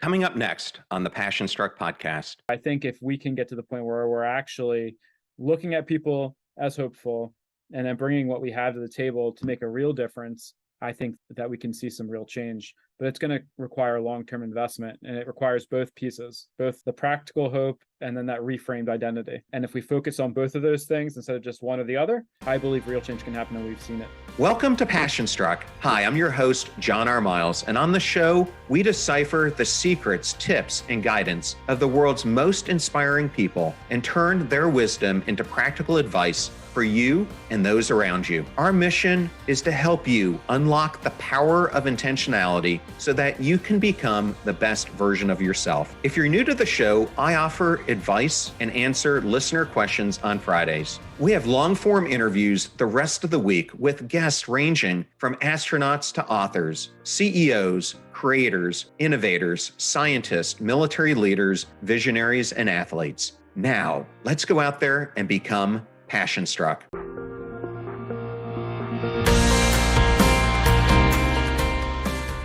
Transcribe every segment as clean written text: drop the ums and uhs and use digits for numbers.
Coming up next on the Passion Struck podcast. I think if we can get to the point where we're actually looking at people as hopeful and then bringing what we have to the table to make a real difference, I think that we can see some real change. But it's going to require long-term investment, and it requires both pieces, both the practical hope and then that reframed identity. And if we focus on both of those things instead of just one or the other, I believe real change can happen, and we've seen it. Welcome to Passion Struck. Hi, I'm your host, John R. Miles, and on the show, we decipher the secrets, tips, and guidance of the world's most inspiring people and turn their wisdom into practical advice for you and those around you. Our mission is to help you unlock the power of intentionality so that you can become the best version of yourself. If you're new to the show, I offer advice and answer listener questions on Fridays. We have long-form interviews the rest of the week with guests ranging from astronauts to authors, CEOs, creators, innovators, scientists, military leaders, visionaries, and athletes. Now, let's go out there and become Passion Struck.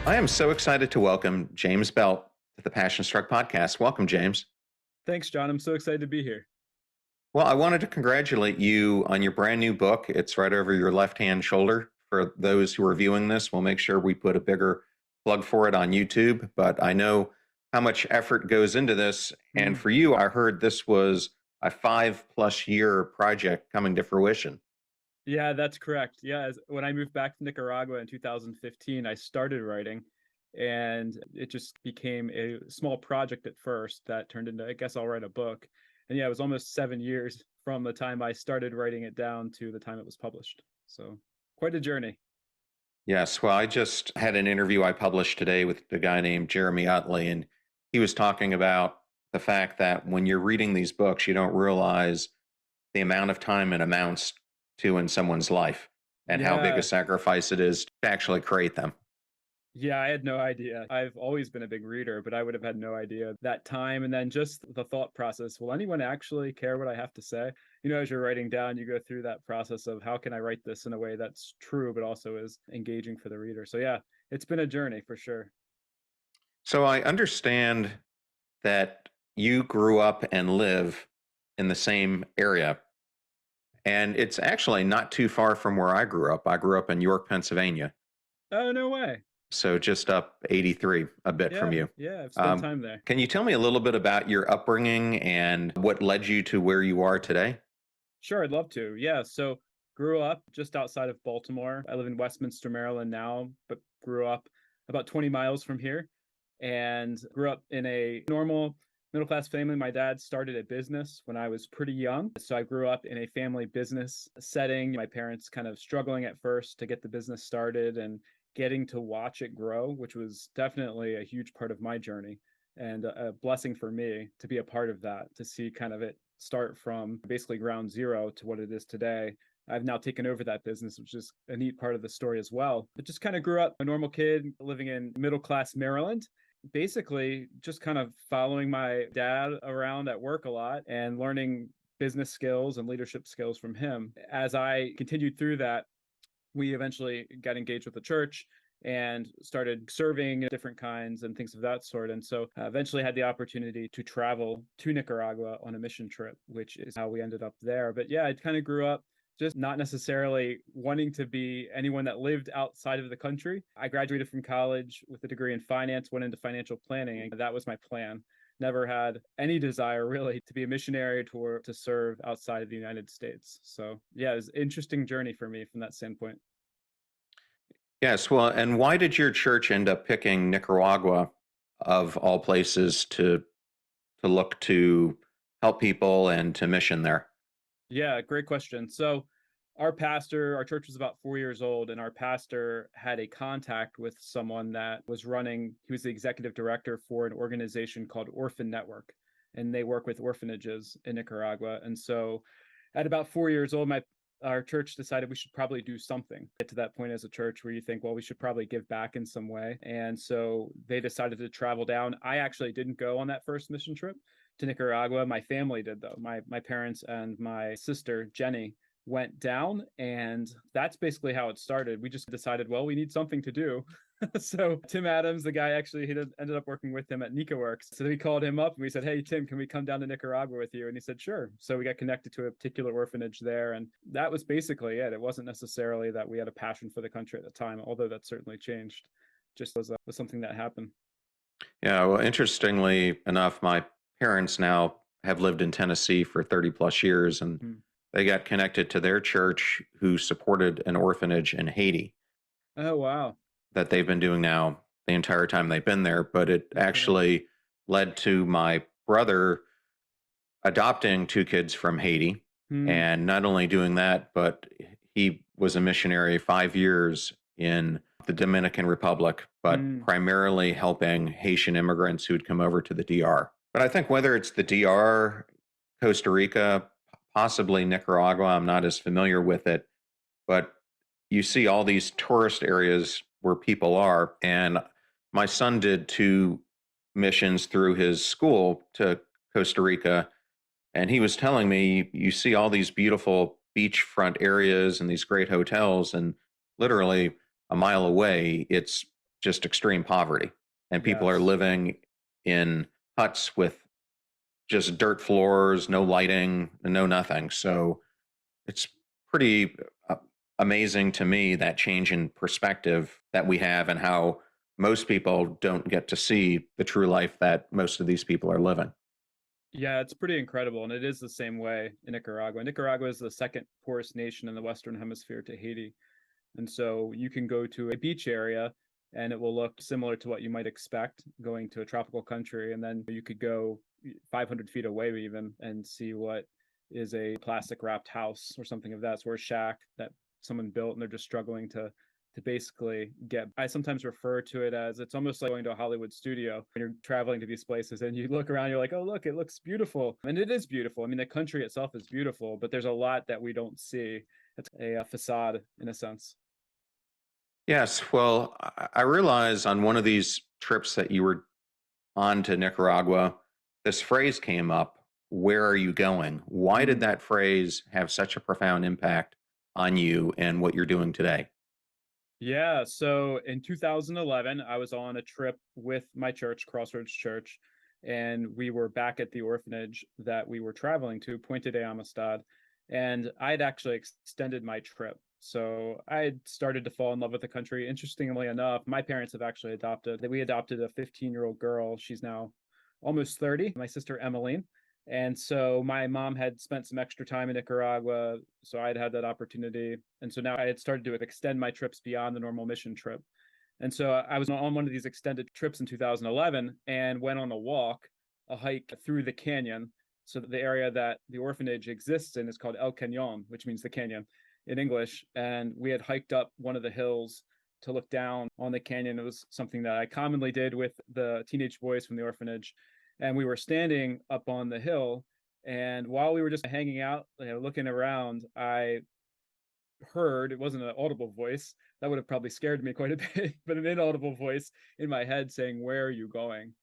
I am so excited to welcome James Belt to the Passion Struck podcast. Welcome, James. Thanks, John. I'm so excited to be here. Well, I wanted to congratulate you on your brand new book. It's right over your left-hand shoulder. For those who are viewing this, we'll make sure we put a bigger plug for it on YouTube. But I know how much effort goes into this. And for you, I heard this was a 5+ year project coming to fruition. Yeah, that's correct. Yeah, when I moved back to Nicaragua in 2015, I started writing, and it just became a small project at first that turned into, I guess I'll write a book. And yeah, it was almost 7 years from the time I started writing it down to the time it was published. So quite a journey. Yes. Well, I just had an interview I published today with a guy named Jeremy Utley, and he was talking about the fact that when you're reading these books, you don't realize the amount of time it amounts to in someone's life and how big a sacrifice it is to actually create them. Yeah, I had no idea. I've always been a big reader, but I would have had no idea that time. And then just the thought process, will anyone actually care what I have to say? As you're writing down, you go through that process of how can I write this in a way that's true, but also is engaging for the reader. So yeah, it's been a journey for sure. So I understand that you grew up and live in the same area. And it's actually not too far from where I grew up. I grew up in York, Pennsylvania. Oh, no way. So just up 83, a bit from you. Yeah, I've spent time there. Can you tell me a little bit about your upbringing and what led you to where you are today? Sure, I'd love to. Yeah, so grew up just outside of Baltimore. I live in Westminster, Maryland now, but grew up about 20 miles from here and grew up in a normal middle-class family. My dad started a business when I was pretty young. So I grew up in a family business setting. My parents kind of struggling at first to get the business started and getting to watch it grow, which was definitely a huge part of my journey and a blessing for me to be a part of that, to see kind of it start from basically ground zero to what it is today. I've now taken over that business, which is a neat part of the story as well. But just kind of grew up a normal kid living in middle-class Maryland, basically just kind of following my dad around at work a lot and learning business skills and leadership skills from him. As I continued through that, we eventually got engaged with the church and started serving different kinds and things of that sort. And so eventually had the opportunity to travel to Nicaragua on a mission trip, which is how we ended up there. But yeah, I kind of grew up just not necessarily wanting to be anyone that lived outside of the country. I graduated from college with a degree in finance, went into financial planning, and that was my plan. Never had any desire really to be a missionary or to serve outside of the United States. So yeah, it was an interesting journey for me from that standpoint. Yes. Well, and why did your church end up picking Nicaragua of all places to look to help people and to mission there? Yeah, great question. So our church was about 4 years old, and our pastor had a contact with someone that was he was the executive director for an organization called Orphan Network, and they work with orphanages in Nicaragua. And so at about 4 years old, our church decided we should probably do something. Get to that point as a church where you think, well, we should probably give back in some way. And so they decided to travel down. I actually didn't go on that first mission trip to Nicaragua. My family did, though. My parents and my sister, Jenny, went down, and that's basically how it started. We just decided, well, we need something to do. So Tim Adams, the guy, actually, ended up working with him at NicaWorks. So we called him up and we said, hey, Tim, can we come down to Nicaragua with you? And he said, sure. So we got connected to a particular orphanage there. And that was basically it. It wasn't necessarily that we had a passion for the country at the time, although that certainly changed. Just was something that happened. Yeah, well, interestingly enough, my parents now have lived in Tennessee for 30 plus years, and Hmm. they got connected to their church who supported an orphanage in Haiti Oh, wow. that they've been doing now the entire time they've been there. But it No kidding. actually led to my brother adopting two kids from Haiti. Hmm. And not only doing that, but he was a missionary 5 years in the Dominican Republic, but Hmm. primarily helping Haitian immigrants who'd come over to the DR. But I think whether it's the DR, Costa Rica, possibly Nicaragua, I'm not as familiar with it, but you see all these tourist areas where people are. And my son did two missions through his school to Costa Rica, and he was telling me you see all these beautiful beachfront areas and these great hotels, and literally a mile away, it's just extreme poverty. And people are Yes. living in huts with just dirt floors, no lighting, no nothing. So it's pretty amazing to me, that change in perspective that we have and how most people don't get to see the true life that most of these people are living. Yeah, it's pretty incredible. And it is the same way in Nicaragua. Nicaragua is the second poorest nation in the Western Hemisphere to Haiti. And so you can go to a beach area and it will look similar to what you might expect going to a tropical country. And then you could go 500 feet away even and see what is a plastic wrapped house or something of that sort, of shack that someone built, and they're just struggling to basically get. I sometimes refer to it as, it's almost like going to a Hollywood studio when you're traveling to these places and you look around, you're like, oh, look, it looks beautiful. And it is beautiful. I mean, the country itself is beautiful, but there's a lot that we don't see. It's a facade in a sense. Yes, well, I realize on one of these trips that you were on to Nicaragua, this phrase came up, where are you going? Why did Mm. that phrase have such a profound impact on you and what you're doing today? Yeah, so in 2011, I was on a trip with my church, Crossroads Church, and we were back at the orphanage that we were traveling to, Puente de Amistad, and I'd actually extended my trip. So I had started to fall in love with the country. Interestingly enough, my parents have actually adopted, we adopted a 15-year-old girl. She's now almost 30, my sister Emmeline. And so my mom had spent some extra time in Nicaragua, so I'd had that opportunity. And so now I had started to extend my trips beyond the normal mission trip. And so I was on one of these extended trips in 2011 and went on a walk, a hike through the canyon. So the area that the orphanage exists in is called El Cañon, which means the canyon in English. And we had hiked up one of the hills to look down on the canyon. It was something that I commonly did with the teenage boys from the orphanage. And we were standing up on the hill. And while we were just hanging out, looking around, I heard, it wasn't an audible voice, that would have probably scared me quite a bit, but an inaudible voice in my head saying, where are you going?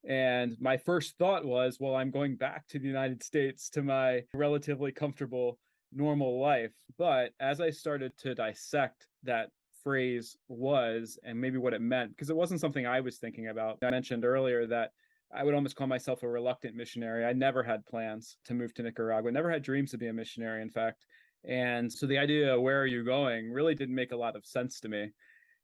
And my first thought was, well, I'm going back to the United States, to my relatively comfortable, normal life. But as I started to dissect that phrase was, and maybe what it meant, because it wasn't something I was thinking about. I mentioned earlier that I would almost call myself a reluctant missionary. I never had plans to move to Nicaragua, never had dreams to be a missionary, in fact. And so the idea of where are you going really didn't make a lot of sense to me.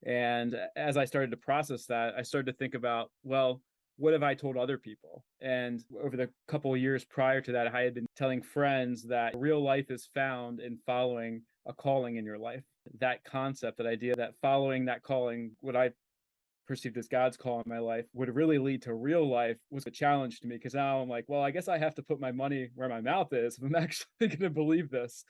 And as I started to process that, I started to think about, well, what have I told other people? And over the couple of years prior to that, I had been telling friends that real life is found in following a calling in your life. That concept, that idea that following that calling, what I perceived as God's call in my life, would really lead to real life, was a challenge to me, because now I'm like, well, I guess I have to put my money where my mouth is if I'm actually going to believe this.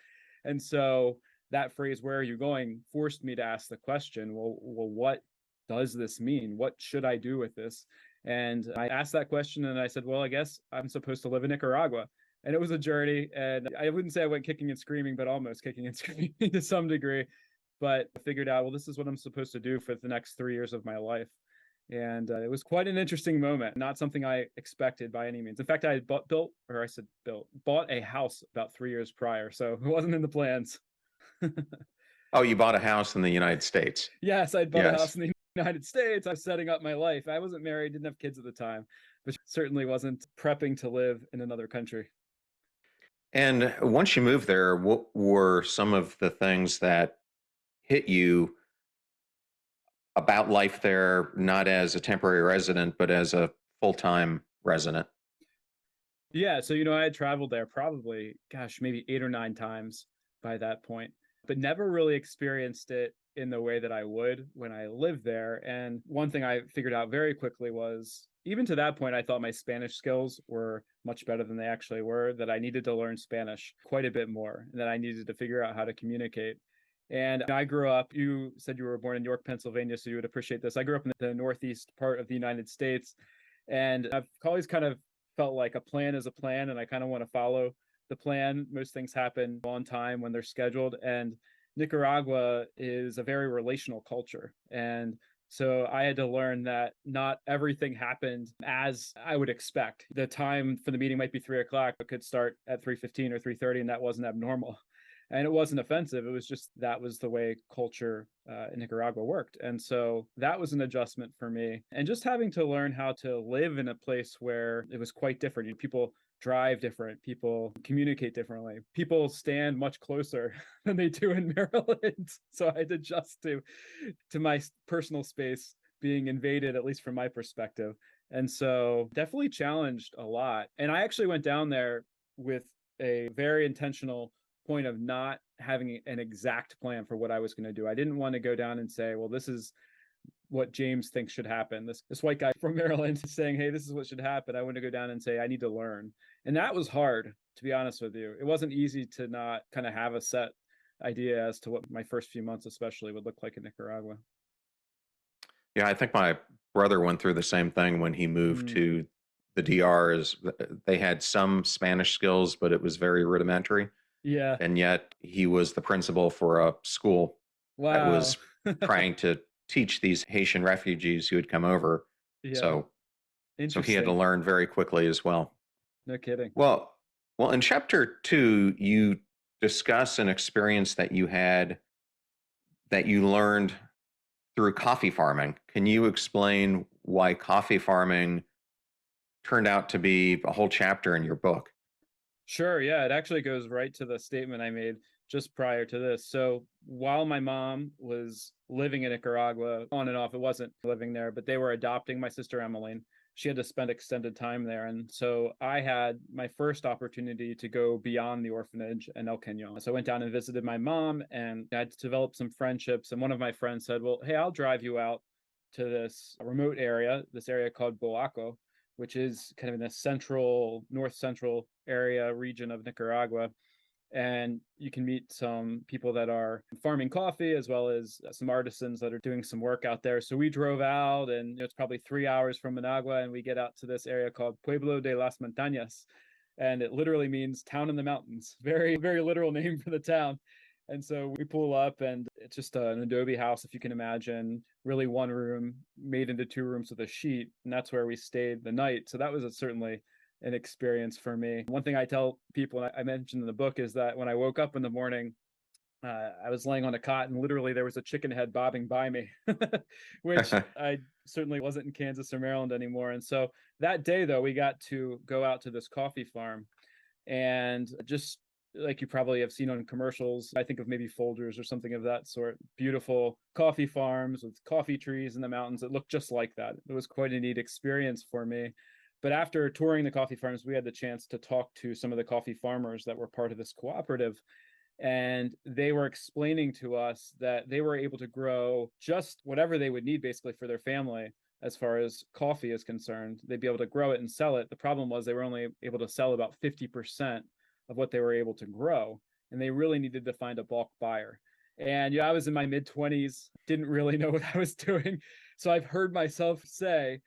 And so that phrase, where are you going, forced me to ask the question, well, what does this mean? What should I do with this? And I asked that question and I said, well, I guess I'm supposed to live in Nicaragua. And it was a journey. And I wouldn't say I went kicking and screaming, but almost kicking and screaming to some degree. But I figured out, well, this is what I'm supposed to do for the next 3 years of my life. And it was quite an interesting moment, not something I expected by any means. In fact, I had bought a house about 3 years prior. So it wasn't in the plans. Oh, you bought a house in the United States. Yes, I'd bought a Yes. house in the United States. I was setting up my life. I wasn't married, didn't have kids at the time, but certainly wasn't prepping to live in another country. And once you moved there, what were some of the things that hit you about life there, not as a temporary resident, but as a full-time resident? Yeah, so I had traveled there probably, gosh, maybe 8 or 9 times by that point, but never really experienced it in the way that I would when I lived there. And one thing I figured out very quickly was, even to that point, I thought my Spanish skills were much better than they actually were, that I needed to learn Spanish quite a bit more, and that I needed to figure out how to communicate. And I grew up, you said you were born in York, Pennsylvania, so you would appreciate this. I grew up in the northeast part of the United States, and I've always kind of felt like a plan is a plan, and I kind of want to follow the plan. Most things happen on time when they're scheduled, and Nicaragua is a very relational culture. And so I had to learn that not everything happened as I would expect. The time for the meeting might be 3 o'clock, but could start at 3:15 or 3:30, and that wasn't abnormal. And it wasn't offensive. It was just that was the way culture in Nicaragua worked. And so that was an adjustment for me. And just having to learn how to live in a place where it was quite different. People drive different, people communicate differently, people stand much closer than they do in Maryland. So I had to adjust to my personal space being invaded, at least from my perspective. And so definitely challenged a lot. And I actually went down there with a very intentional point of not having an exact plan for what I was going to do. I didn't want to go down and say, well, this is what James thinks should happen. This white guy from Maryland saying, hey, this is what should happen. I want to go down and say, I need to learn. And that was hard, to be honest with you. It wasn't easy to not kind of have a set idea as to what my first few months especially would look like in Nicaragua. Yeah, I think my brother went through the same thing when he moved Mm, to the DR. Is they had some Spanish skills, but it was very rudimentary. yeah. And yet he was the principal for a school that Wow. was trying to teach these Haitian refugees who had come over. Yeah. So he had to Interesting. learn very quickly as well. No kidding. Well, in chapter 2, you discuss an experience that you had that you learned through coffee farming. Can you explain why coffee farming turned out to be a whole chapter in your book? Sure. Yeah. It actually goes right to the statement I made just prior to this. So while my mom was living in Nicaragua on and off, it wasn't living there, but they were adopting my sister Emmeline. She had to spend extended time there. And so I had my first opportunity to go beyond the orphanage in El Cañon. So I went down and visited my mom, and I had to develop some friendships. And one of my friends said, well, hey, I'll drive you out to this remote area, this area called Boaco, which is kind of in the central, north central area region of Nicaragua. And you can meet some people that are farming coffee, as well as some artisans that are doing some work out there. So we drove out, and it's probably 3 hours from Managua, and we get out to this area called Pueblo de las Montañas. And it literally means town in the mountains. Very, very literal name for the town. And so we pull up, and it's just an adobe house, if you can imagine, really one room made into 2 rooms with a sheet. And that's where we stayed the night. So that was certainly an experience for me. One thing I tell people, and I mentioned in the book, is that when I woke up in the morning, I was laying on a cot, and literally there was a chicken head bobbing by me, which I certainly wasn't in Kansas or Maryland anymore. And so that day, though, we got to go out to this coffee farm, and just like you probably have seen on commercials, I think of maybe Folgers or something of that sort. Beautiful coffee farms with coffee trees in the mountains. It looked just like that. It was quite a neat experience for me. But after touring the coffee farms, we had the chance to talk to some of the coffee farmers that were part of this cooperative. And they were explaining to us that they were able to grow just whatever they would need basically for their family as far as coffee is concerned. They'd be able to grow it and sell it. The problem was they were only able to sell about 50% of what they were able to grow. And they really needed to find a bulk buyer. And I was in my mid 20s, didn't really know what I was doing. So I've heard myself say,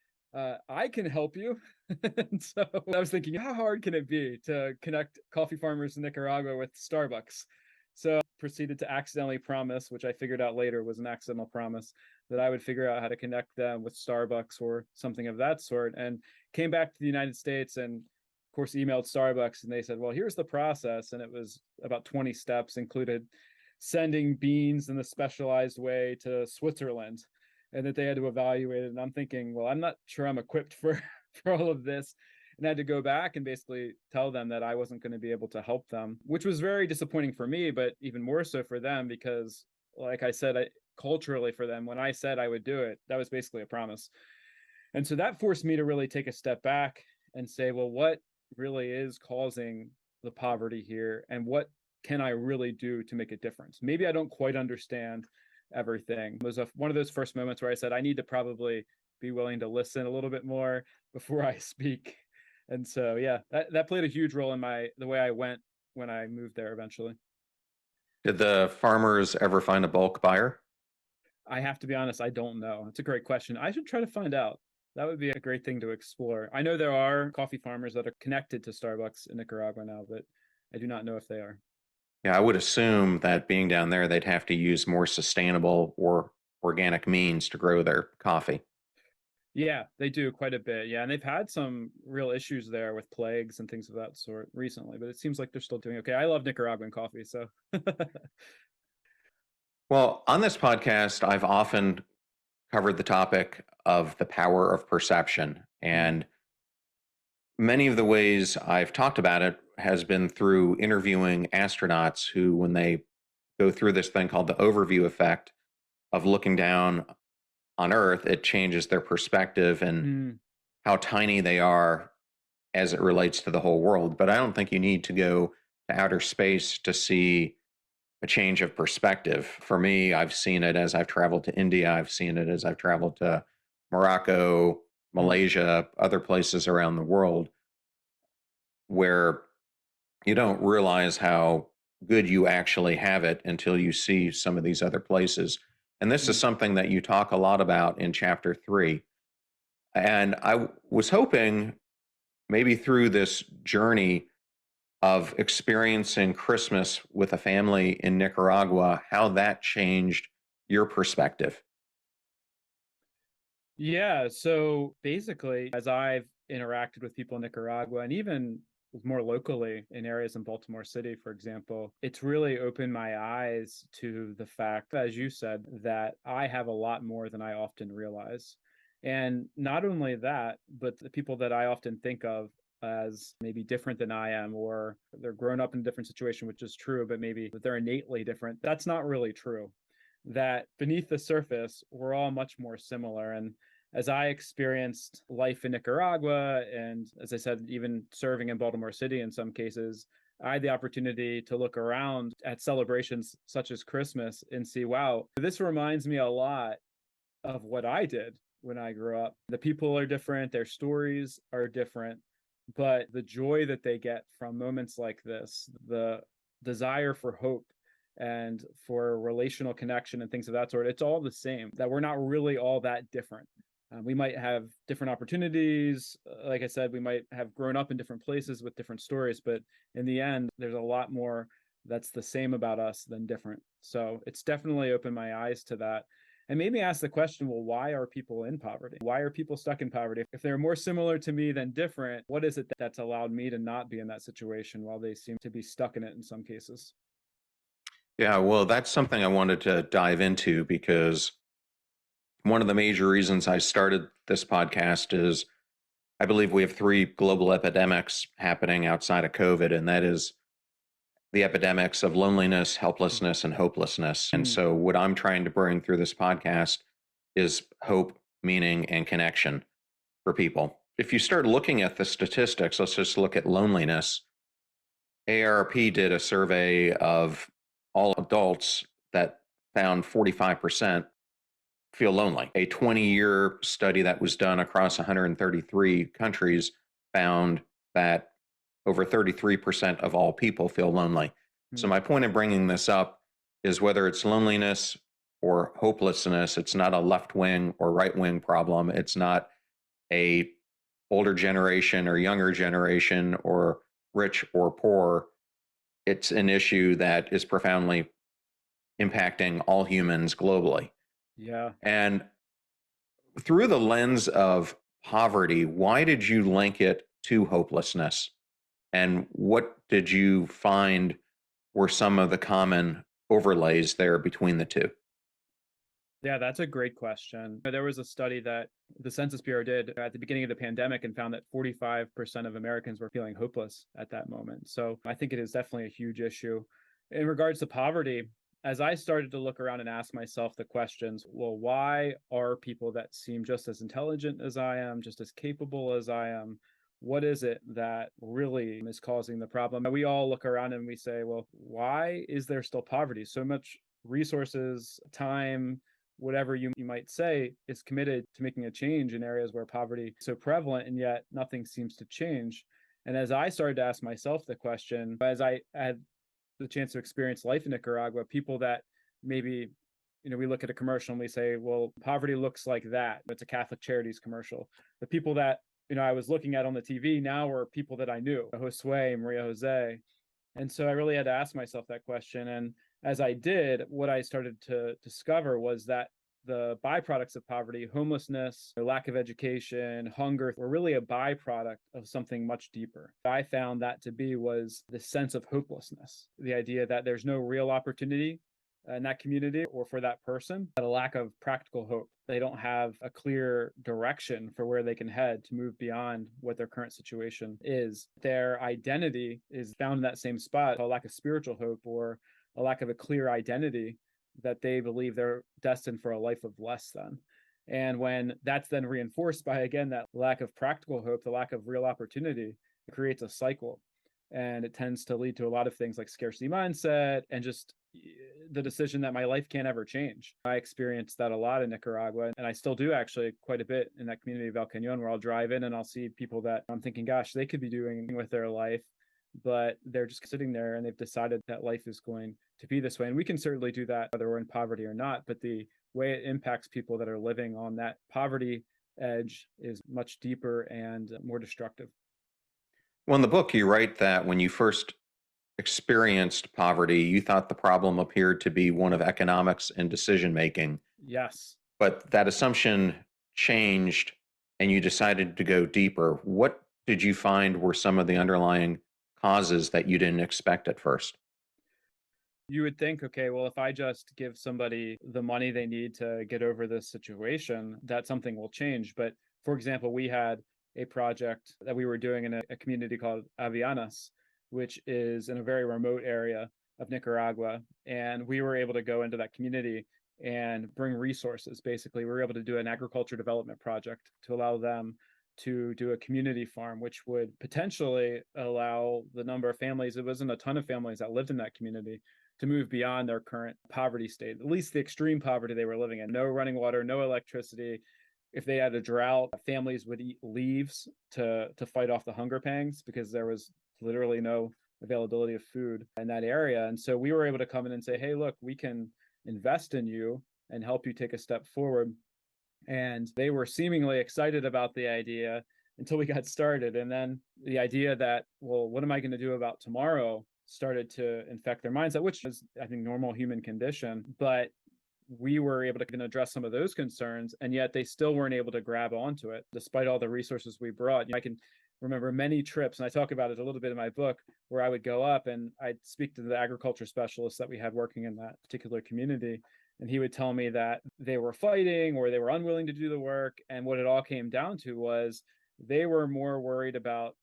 I can help you. And so I was thinking, how hard can it be to connect coffee farmers in Nicaragua with Starbucks? So I proceeded to accidentally promise, which I figured out later was an accidental promise, that I would figure out how to connect them with Starbucks or something of that sort. And came back to the United States, and of course emailed Starbucks, and they said, well, here's the process. And it was about 20 steps, included sending beans in a specialized way to Switzerland. and that they had to evaluate it. And I'm thinking, well, I'm not sure I'm equipped for for all of this. And I had to go back and basically tell them that I wasn't going to be able to help them, which was very disappointing for me, but even more so for them because, like I said, culturally for them, when I said I would do it, that was basically a promise. And so that forced me to really take a step back and say, well, what really is causing the poverty here? And what can I really do to make a difference? Maybe I don't quite understand everything. It was one of those first moments where I said, I need to probably be willing to listen a little bit more before I speak. And so, yeah, that played a huge role in the way I went when I moved there eventually. Did the farmers ever find a bulk buyer? I have to be honest, I don't know. It's a great question. I should try to find out. That would be a great thing to explore. I know there are coffee farmers that are connected to Starbucks in Nicaragua now, but I do not know if they are. Yeah, I would assume that being down there, they'd have to use more sustainable or organic means to grow their coffee. Yeah, they do quite a bit. Yeah, and they've had some real issues there with plagues and things of that sort recently, but it seems like they're still doing okay. I love Nicaraguan coffee, so Well, on this podcast, I've often covered the topic of the power of perception. Mm, And many of the ways I've talked about it has been through interviewing astronauts who, when they go through this thing called the overview effect of looking down on Earth, it changes their perspective and mm, how tiny they are as it relates to the whole world. But I don't think you need to go to outer space to see a change of perspective. For me, I've seen it as I've traveled to India, I've seen it as I've traveled to Morocco, mm. Malaysia, other places around the world where you don't realize how good you actually have it until you see some of these other places. And this is Mm. something that you talk a lot about in chapter 3. And I was hoping maybe through this journey of experiencing Christmas with a family in Nicaragua, how that changed your perspective. Yeah, so basically, as I've interacted with people in Nicaragua and even more locally in areas in Baltimore City, for example, it's really opened my eyes to the fact, as you said, that I have a lot more than I often realize. And not only that, but the people that I often think of as maybe different than I am, or they're grown up in a different situation, which is true, but maybe they're innately different. That's not really true. That beneath the surface, we're all much more similar. And as I experienced life in Nicaragua, and as I said, even serving in Baltimore City in some cases, I had the opportunity to look around at celebrations such as Christmas and see, wow, this reminds me a lot of what I did when I grew up. The people are different, their stories are different, but the joy that they get from moments like this, the desire for hope and for relational connection and things of that sort, it's all the same, that we're not really all that different. We might have different opportunities. Like I said, we might have grown up in different places with different stories, but in the end, there's a lot more that's the same about us than different. So it's definitely opened my eyes to that and made me ask the question, well, why are people in poverty? Why are people stuck in poverty? If they're more similar to me than different, what is it that's allowed me to not be in that situation while they seem to be stuck in it in some cases? Yeah, well, that's something I wanted to dive into because one of the major reasons I started this podcast is I believe we have 3 global epidemics happening outside of COVID, and that is the epidemics of loneliness, helplessness, and hopelessness. And Mm, so, what I'm trying to bring through this podcast is hope, meaning, and connection for people. If you start looking at the statistics, let's just look at loneliness. AARP did a survey of all adults that found 45% feel lonely. A 20-year study that was done across 133 countries found that over 33% of all people feel lonely. So, mm, my point in bringing this up is whether it's loneliness or hopelessness, it's not a left wing or right wing problem. It's not a older generation or younger generation or rich or poor. It's an issue that is profoundly impacting all humans globally. yeah. And through the lens of poverty, why did you link it to hopelessness? And what did you find were some of the common overlays there between the two? Yeah, that's a great question. There was a study that the Census Bureau did at the beginning of the pandemic and found that 45% of Americans were feeling hopeless at that moment. So I think it is definitely a huge issue. In regards to poverty, as I started to look around and ask myself the questions, well, why are people that seem just as intelligent as I am, just as capable as I am? What is it that really is causing the problem? We all look around and we say, well, why is there still poverty? So much resources, time, whatever you might say, is committed to making a change in areas where poverty is so prevalent, and yet nothing seems to change. And as I started to ask myself the question, as I had the chance to experience life in Nicaragua, people that maybe, we look at a commercial and we say, well, poverty looks like that. It's a Catholic Charities commercial. The people that, I was looking at on the TV now were people that I knew, Josue, Maria Jose. And so I really had to ask myself that question. And as I did, what I started to discover was that the byproducts of poverty, homelessness, lack of education, hunger, were really a byproduct of something much deeper. I found that to be was the sense of hopelessness, the idea that there's no real opportunity in that community or for that person, but a lack of practical hope. They don't have a clear direction for where they can head to move beyond what their current situation is. Their identity is found in that same spot, a lack of spiritual hope or a lack of a clear identity that they believe they're destined for a life of less than. And when that's then reinforced by, again, that lack of practical hope, the lack of real opportunity, it creates a cycle. And it tends to lead to a lot of things like scarcity mindset and just the decision that my life can't ever change. I experienced that a lot in Nicaragua, and I still do actually quite a bit in that community of El Cañon, where I'll drive in and I'll see people that I'm thinking, gosh, they could be doing with their life, but they're just sitting there and they've decided that life is going to be this way. And we can certainly do that whether we're in poverty or not, but the way it impacts people that are living on that poverty edge is much deeper and more destructive. Well, in the book, you write that when you first experienced poverty, you thought the problem appeared to be one of economics and decision making, Yes. but that assumption changed and you decided to go deeper. What did you find were some of the underlying causes that you didn't expect at first? You would think, okay, well, if I just give somebody the money they need to get over this situation, that something will change. But for example, we had a project that we were doing in a community called Avianas, which is in a very remote area of Nicaragua. And we were able to go into that community and bring resources. Basically, we were able to do an agriculture development project to allow them to do a community farm, which would potentially allow the number of families, it wasn't a ton of families that lived in that community, to move beyond their current poverty state, at least the extreme poverty they were living in. No running water, no electricity. If they had a drought, families would eat leaves to fight off the hunger pangs because there was literally no availability of food in that area. And so we were able to come in and say, hey, look, we can invest in you and help you take a step forward. And they were seemingly excited about the idea until we got started. And then the idea that, well, what am I going to do about tomorrow started to infect their mindset, which is, I think, normal human condition. But we were able to address some of those concerns, and yet they still weren't able to grab onto it, despite all the resources we brought. I can remember many trips, and I talk about it a little bit in my book, where I would go up and I'd speak to the agriculture specialist that we had working in that particular community. And he would tell me that they were fighting or they were unwilling to do the work. And what it all came down to was they were more worried about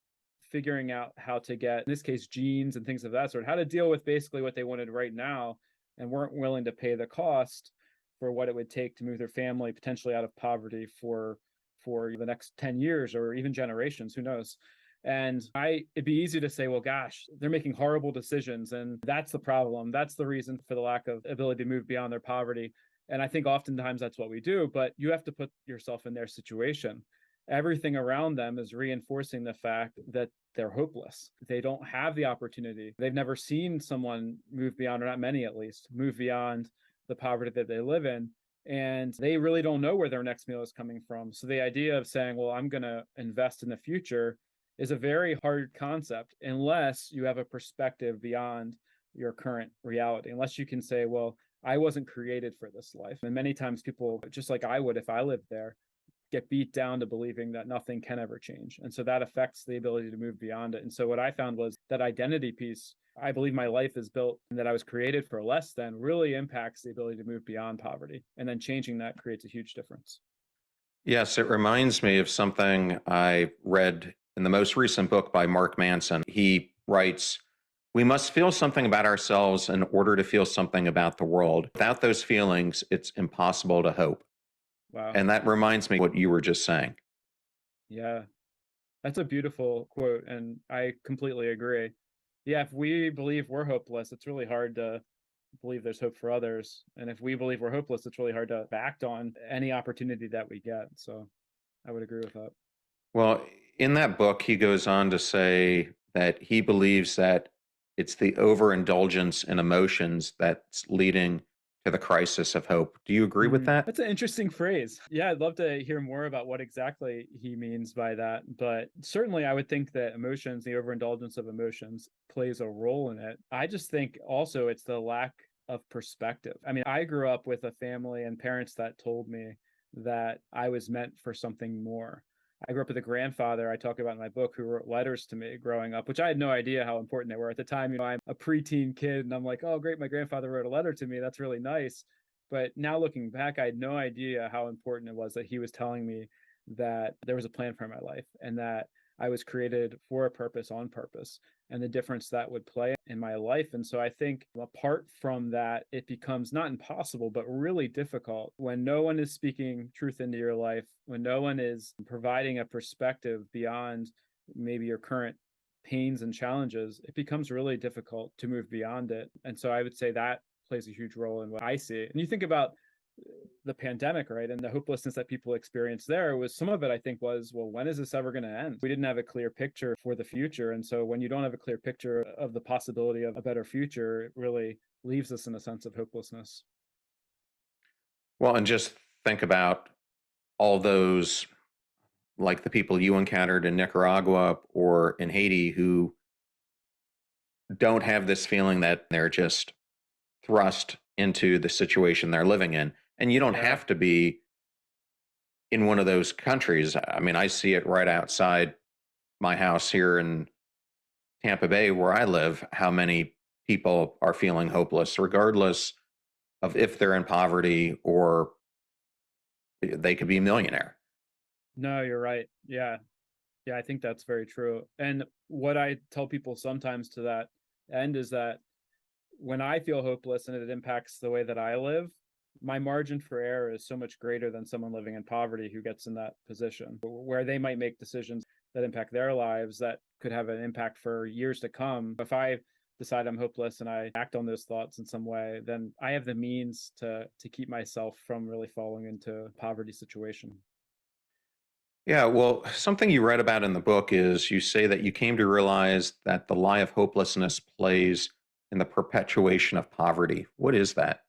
figuring out how to get, in this case, genes and things of that sort, how to deal with basically what they wanted right now, and weren't willing to pay the cost for what it would take to move their family potentially out of poverty for the next 10 years or even generations, who knows. And it'd be easy to say, well, gosh, they're making horrible decisions. And that's the problem. That's the reason for the lack of ability to move beyond their poverty. And I think oftentimes that's what we do, but you have to put yourself in their situation. Everything around them is reinforcing the fact that they're hopeless. They don't have the opportunity. They've never seen someone move beyond, or not many at least, move beyond the poverty that they live in. And they really don't know where their next meal is coming from. So the idea of saying, well, I'm going to invest in the future is a very hard concept unless you have a perspective beyond your current reality, unless you can say, well, I wasn't created for this life. And many times people, just like I would if I lived there, get beat down to believing that nothing can ever change. And so that affects the ability to move beyond it. And so what I found was that identity piece, I believe my life is built and that I was created for less than, really impacts the ability to move beyond poverty. And then changing that creates a huge difference. Yes, it reminds me of something I read in the most recent book by Mark Manson. He writes, "We must feel something about ourselves in order to feel something about the world. Without those feelings, it's impossible to hope." Wow. And that reminds me what you were just saying. Yeah. That's a beautiful quote. And I completely agree. Yeah. If we believe we're hopeless, it's really hard to believe there's hope for others. And if we believe we're hopeless, it's really hard to act on any opportunity that we get. So I would agree with that. Well, in that book, he goes on to say that he believes that it's the overindulgence in emotions that's leading to the crisis of hope. Do you agree with that? That's an interesting phrase. Yeah, I'd love to hear more about what exactly he means by that. But certainly, I would think that emotions, the overindulgence of emotions, plays a role in it. I just think also it's the lack of perspective. I mean, I grew up with a family and parents that told me that I was meant for something more. I grew up with a grandfather I talk about in my book who wrote letters to me growing up, which I had no idea how important they were at the time. I'm a preteen kid and I'm like, oh, great, my grandfather wrote a letter to me. That's really nice. But now looking back, I had no idea how important it was that he was telling me that there was a plan for my life and that I was created for a purpose, on purpose, and the difference that would play in my life. And so I think apart from that, it becomes not impossible, but really difficult when no one is speaking truth into your life, when no one is providing a perspective beyond maybe your current pains and challenges. It becomes really difficult to move beyond it. And so I would say that plays a huge role in what I see. And you think about the pandemic, right? And the hopelessness that people experienced there, was some of it, I think, was, well, when is this ever going to end? We didn't have a clear picture for the future. And so when you don't have a clear picture of the possibility of a better future, it really leaves us in a sense of hopelessness. Well, and just think about all those, like the people you encountered in Nicaragua or in Haiti, who don't have this feeling that they're just thrust into the situation they're living in. And you don't Yeah. have to be in one of those countries. I mean, I see it right outside my house here in Tampa Bay, where I live, how many people are feeling hopeless, regardless of if they're in poverty or they could be a millionaire. No, you're right. Yeah. Yeah, I think that's very true. And what I tell people sometimes to that end is that when I feel hopeless and it impacts the way that I live, my margin for error is so much greater than someone living in poverty who gets in that position, where they might make decisions that impact their lives that could have an impact for years to come. If I decide I'm hopeless and I act on those thoughts in some way, then I have the means to keep myself from really falling into a poverty situation. Yeah, well, something you read about in the book is you say that you came to realize that the lie of hopelessness plays in the perpetuation of poverty. What is that?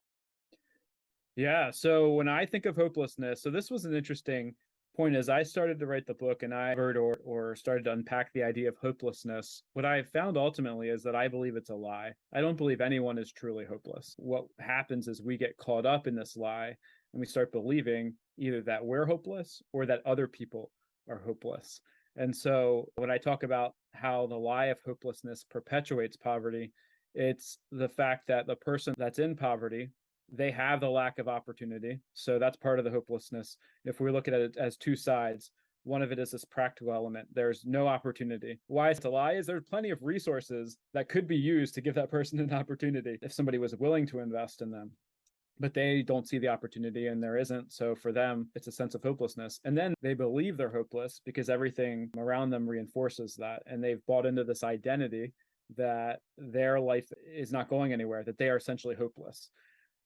Yeah. So when I think of hopelessness, so this was an interesting point as I started to write the book and I heard or started to unpack the idea of hopelessness. What I found ultimately is that I believe it's a lie. I don't believe anyone is truly hopeless. What happens is we get caught up in this lie and we start believing either that we're hopeless or that other people are hopeless. And so when I talk about how the lie of hopelessness perpetuates poverty, it's the fact that the person that's in poverty, they have the lack of opportunity. So that's part of the hopelessness. If we look at it as two sides, one of it is this practical element. There's no opportunity. Why it's a lie is there's plenty of resources that could be used to give that person an opportunity if somebody was willing to invest in them. But they don't see the opportunity and there isn't. So for them, it's a sense of hopelessness. And then they believe they're hopeless because everything around them reinforces that. And they've bought into this identity that their life is not going anywhere, that they are essentially hopeless.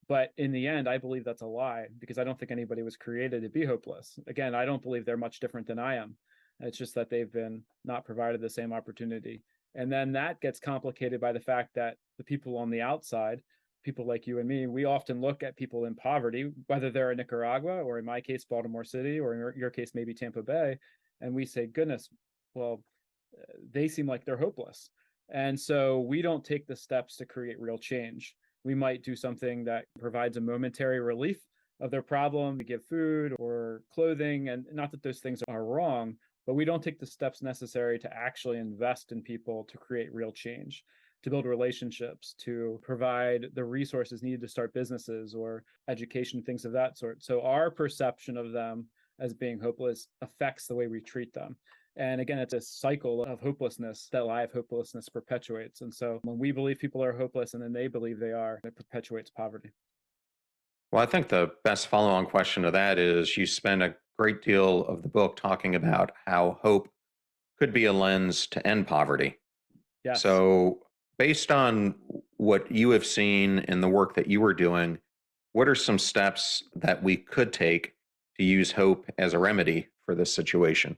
But in the end, I believe that's a lie because I don't think anybody was created to be hopeless. Again, I don't believe they're much different than I am. It's just that they've been not provided the same opportunity. And then that gets complicated by the fact that the people on the outside, people like you and me, we often look at people in poverty, whether they're in Nicaragua or in my case, Baltimore City, or in your case, maybe Tampa Bay, and we say, goodness, well, they seem like they're hopeless. And so we don't take the steps to create real change. We might do something that provides a momentary relief, of their problem. We give food or clothing, and not that those things are wrong, but we don't take the steps necessary to actually invest in people to create real change, to build relationships, to provide the resources needed to start businesses or education, things of that sort. So our perception of them as being hopeless affects the way we treat them. And again, it's a cycle of hopelessness that live hopelessness perpetuates. And so when we believe people are hopeless and then they believe they are, it perpetuates poverty. Well, I think the best follow on question to that is you spend a great deal of the book talking about how hope could be a lens to end poverty. Yes. So, based on what you have seen in the work that you were doing, what are some steps that we could take to use hope as a remedy for this situation?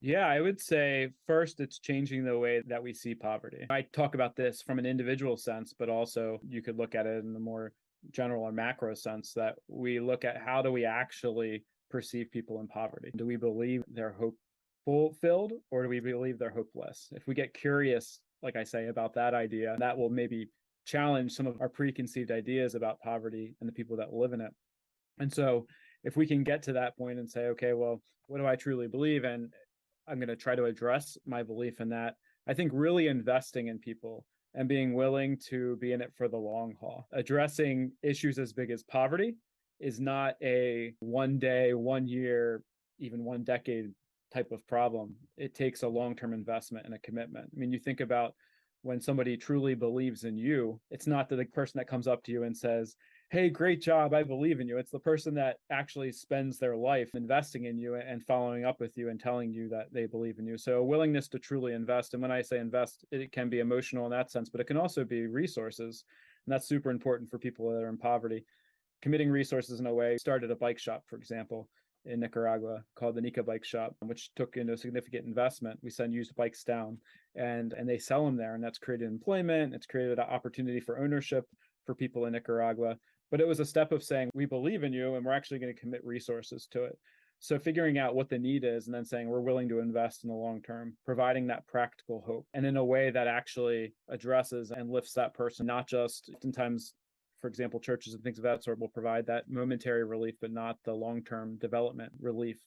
Yeah, I would say first, it's changing the way that we see poverty. I talk about this from an individual sense, but also you could look at it in the more general or macro sense that we look at how do we actually perceive people in poverty? Do we believe they're hopeful filled or do we believe they're hopeless? If we get curious, like I say, about that idea, that will maybe challenge some of our preconceived ideas about poverty and the people that live in it. And so if we can get to that point and say, okay, well, what do I truly believe? And I'm going to try to address my belief in that. I think really investing in people and being willing to be in it for the long haul. Addressing issues as big as poverty is not a 1 day, 1 year, even 1 decade type of problem. It takes a long-term investment and a commitment. I mean, you think about when somebody truly believes in you, it's not the person that comes up to you and says, hey, great job, I believe in you. It's the person that actually spends their life investing in you and following up with you and telling you that they believe in you. So a willingness to truly invest. And when I say invest, it can be emotional in that sense, but it can also be resources. And that's super important for people that are in poverty. Committing resources in a way, started a bike shop, for example, in Nicaragua called the Nica Bike Shop, which took into a significant investment. We send used bikes down and they sell them there. And that's created employment. It's created an opportunity for ownership for people in Nicaragua. But it was a step of saying, we believe in you and we're actually going to commit resources to it. So figuring out what the need is and then saying we're willing to invest in the long term, providing that practical hope and in a way that actually addresses and lifts that person, not just sometimes, for example, churches and things of that sort will provide that momentary relief, but not the long-term development relief.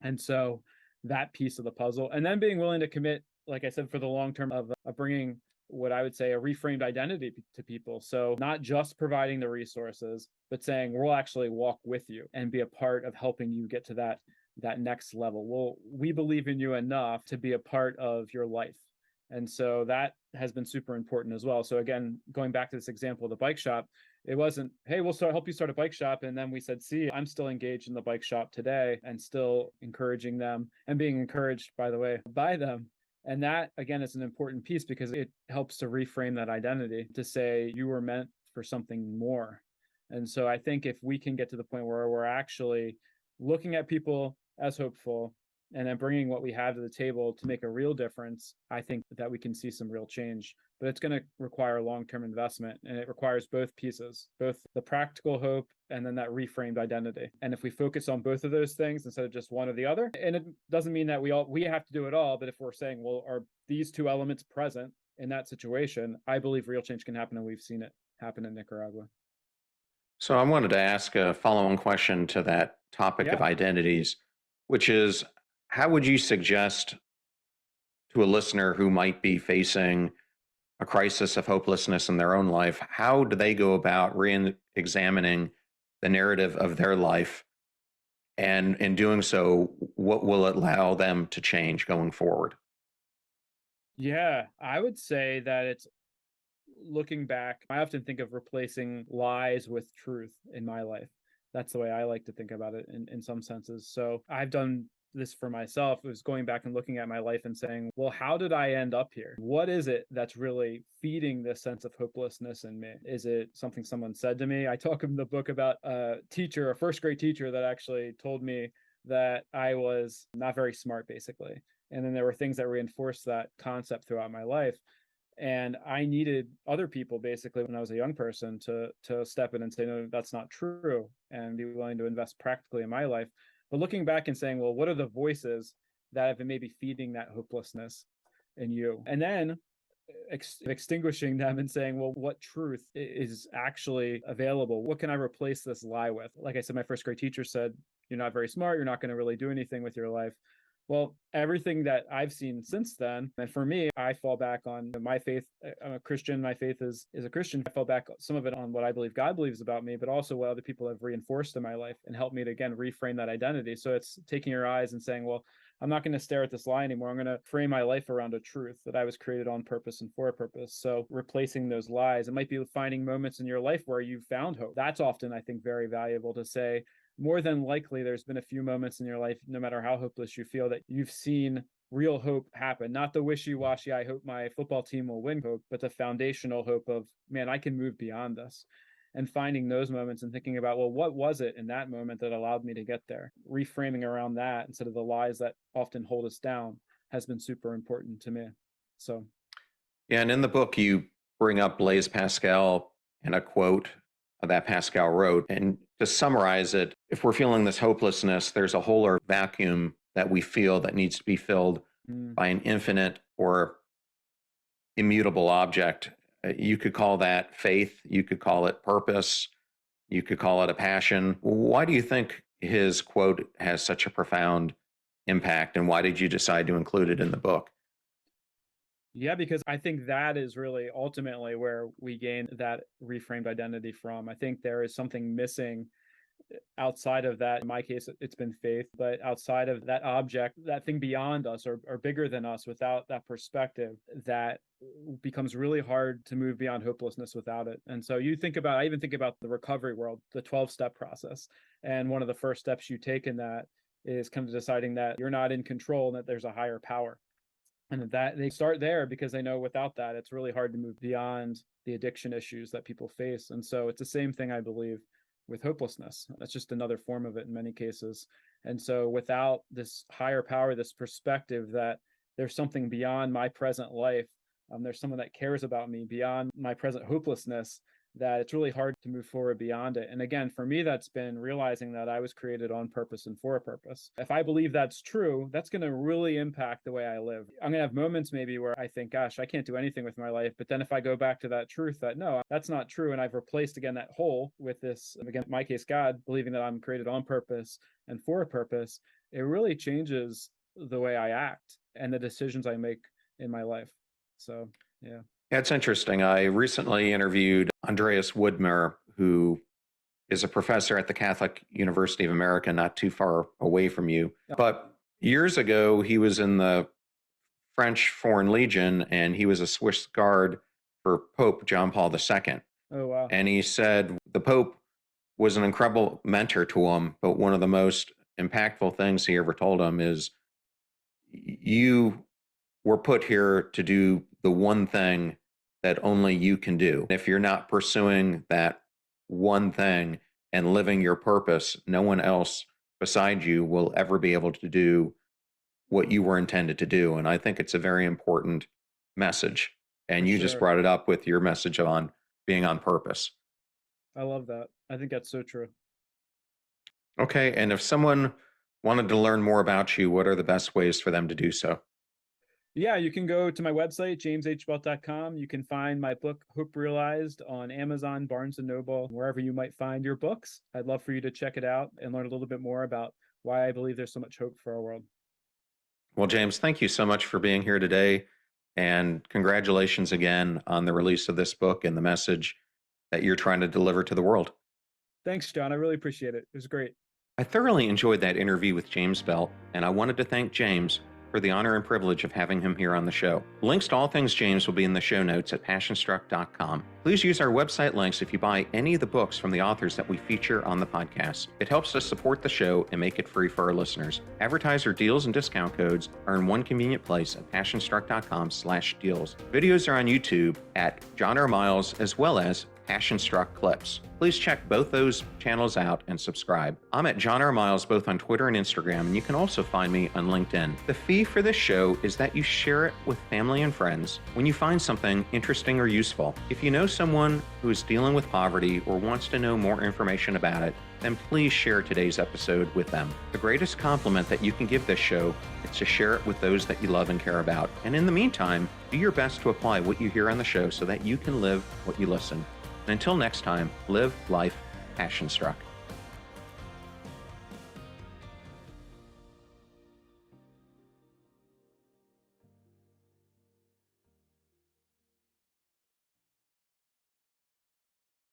And so that piece of the puzzle, and then being willing to commit, like I said, for the long term of bringing what I would say a reframed identity to people. So not just providing the resources, but saying we'll actually walk with you and be a part of helping you get to that next level. Well, we believe in you enough to be a part of your life. And so that has been super important as well. So again, going back to this example of the bike shop, it wasn't, hey, we'll help you start a bike shop. And then we said, see, I'm still engaged in the bike shop today and still encouraging them and being encouraged, by the way, by them. And that, again, is an important piece because it helps to reframe that identity to say you were meant for something more. And so I think if we can get to the point where we're actually looking at people as hopeful and then bringing what we have to the table to make a real difference, I think that we can see some real change. But it's going to require long-term investment, and it requires both pieces, both the practical hope and then that reframed identity. And if we focus on both of those things instead of just one or the other, and it doesn't mean that we have to do it all, but if we're saying, well, are these two elements present in that situation, I believe real change can happen, and we've seen it happen in Nicaragua. So, I wanted to ask a follow on question to that topic of Yeah. identities, which is how would you suggest to a listener who might be facing a crisis of hopelessness in their own life, how do they go about re-examining the narrative of their life? And in doing so, what will it allow them to change going forward? Yeah, I would say that it's looking back. I often think of replacing lies with truth in my life. That's the way I like to think about it in some senses. So I've done this for myself. It was going back and looking at my life and saying, well, how did I end up here? What is it that's really feeding this sense of hopelessness in me? Is it something someone said to me? I talk in the book about a teacher, a first grade teacher that actually told me that I was not very smart, basically. And then there were things that reinforced that concept throughout my life. And I needed other people basically when I was a young person to step in and say, no, that's not true, and be willing to invest practically in my life. But looking back and saying, well, what are the voices that have been maybe feeding that hopelessness in you? And then extinguishing them and saying, well, what truth is actually available? What can I replace this lie with? Like I said, my first grade teacher said, you're not very smart. You're not going to really do anything with your life. Well, everything that I've seen since then, and for me, I fall back on my faith. I'm a Christian. My faith is a Christian. I fall back some of it on what I believe God believes about me, but also what other people have reinforced in my life and helped me to, again, reframe that identity. So it's taking your eyes and saying, well, I'm not going to stare at this lie anymore. I'm going to frame my life around a truth that I was created on purpose and for a purpose. So replacing those lies, it might be finding moments in your life where you found hope. That's often, I think, very valuable to say. More than likely, there's been a few moments in your life, no matter how hopeless you feel, that you've seen real hope happen. Not the wishy-washy, I hope my football team will win hope, but the foundational hope of, man, I can move beyond this. And finding those moments and thinking about, well, what was it in that moment that allowed me to get there? Reframing around that instead of the lies that often hold us down has been super important to me. So, yeah, and in the book, you bring up Blaise Pascal and a quote that Pascal wrote. And to summarize it, if we're feeling this hopelessness, there's a hole or vacuum that we feel that needs to be filled by an infinite or immutable object. You could call that faith. You could call it purpose. You could call it a passion. Why do you think his quote has such a profound impact? And why did you decide to include it in the book? Yeah, because I think that is really ultimately where we gain that reframed identity from. I think there is something missing outside of that. In my case, it's been faith, but outside of that object, that thing beyond us or bigger than us, without that perspective, that becomes really hard to move beyond hopelessness without it. And so I even think about the recovery world, the 12-step process. And one of the first steps you take in that is kind of deciding that you're not in control and that there's a higher power. And that they start there because they know without that, it's really hard to move beyond the addiction issues that people face. And so it's the same thing, I believe, with hopelessness. That's just another form of it in many cases. And so without this higher power, this perspective that there's something beyond my present life, there's someone that cares about me beyond my present hopelessness, that it's really hard to move forward beyond it. And again, for me, that's been realizing that I was created on purpose and for a purpose. If I believe that's true, that's going to really impact the way I live. I'm going to have moments maybe where I think, gosh, I can't do anything with my life. But then if I go back to that truth that, no, that's not true. And I've replaced again that hole with this, again, in my case, God, believing that I'm created on purpose and for a purpose, it really changes the way I act and the decisions I make in my life. So, yeah. Yeah, it's interesting. I recently interviewed Andreas Woodmer, who is a professor at the Catholic University of America, not too far away from you. But years ago, he was in the French Foreign Legion, and he was a Swiss guard for Pope John Paul II. Oh, wow. And he said the Pope was an incredible mentor to him, but one of the most impactful things he ever told him is, you were put here to do the one thing that only you can do. If you're not pursuing that one thing and living your purpose, no one else beside you will ever be able to do what you were intended to do. And I think it's a very important message. And you just brought it up with your message on being on purpose. I love that. I think that's so true. Okay. And if someone wanted to learn more about you, what are the best ways for them to do so? Yeah, you can go to my website, jameshbelt.com. You can find my book, Hope Realized, on Amazon, Barnes & Noble, wherever you might find your books. I'd love for you to check it out and learn a little bit more about why I believe there's so much hope for our world. Well, James, thank you so much for being here today. And congratulations again on the release of this book and the message that you're trying to deliver to the world. Thanks, John. I really appreciate it. It was great. I thoroughly enjoyed that interview with James Belt, and I wanted to thank James for the honor and privilege of having him here on the show. Links to all things James will be in the show notes at passionstruck.com. Please use our website links if you buy any of the books from the authors that we feature on the podcast. It helps us support the show and make it free for our listeners. Advertiser deals and discount codes are in one convenient place at passionstruck.com/deals. Videos are on YouTube at John R. Miles as well as Passion Struck Clips. Please check both those channels out and subscribe. I'm at John R. Miles both on Twitter and Instagram, and you can also find me on LinkedIn. The fee for this show is that you share it with family and friends when you find something interesting or useful. If you know someone who is dealing with poverty or wants to know more information about it, then please share today's episode with them. The greatest compliment that you can give this show is to share it with those that you love and care about. And in the meantime, do your best to apply what you hear on the show so that you can live what you listen. And until next time, live life passion struck.